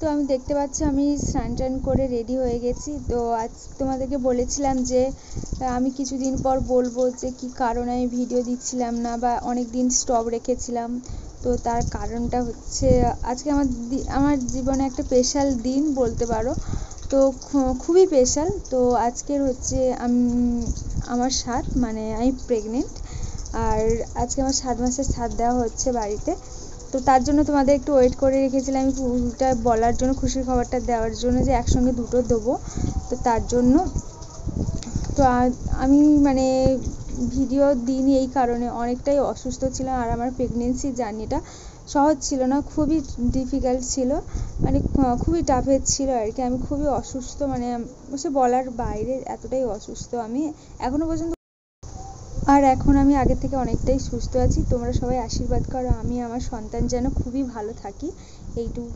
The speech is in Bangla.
তো আমি দেখতে পাচ্ছি আমি স্নান টান করে রেডি হয়ে গেছি। তো আজ তোমাদেরকে বলেছিলাম যে আমি কিছুদিন পর বলবো যে কি কারণে আমি ভিডিও দিচ্ছিলাম না বা অনেক দিন স্টপ রেখেছিলাম। তো তার কারণটা হচ্ছে আজকে আমার জীবনে একটা স্পেশাল দিন বলতে পারো। তো খুবই স্পেশাল। তো আজকের হচ্ছে আমার 7 মানে আমি প্রেগনেন্ট। আর আজকে আমার 7 মাসের সাধ দেওয়া হচ্ছে বাড়িতে। তো তার জন্য তোমাদের একটু ওয়েট করে রেখেছিলাম আমি পুরোটা বলার জন্য, খুশির খবরটা দেওয়ার জন্য যে একসঙ্গে দুটো দেবো। তো তার জন্য তো আমি মানে ভিডিও দিইনি এই কারণে অনেকটাই অসুস্থ ছিলাম। আর আমার প্রেগনেন্সি জার্নিটা সহজ ছিল না, খুবই ডিফিকাল্ট ছিল, মানে খুবই টাফের ছিল আর কি। আমি খুবই অসুস্থ, মানে সে বলার বাইরে এতটাই অসুস্থ আমি এখনো পর্যন্ত। আর এখন আমি আগের থেকে অনেকটাই সুস্থ আছি। তোমরা সবাই আশীর্বাদ করো আমি আমার সন্তান যেন খুবই ভালো থাকি। এইটুকু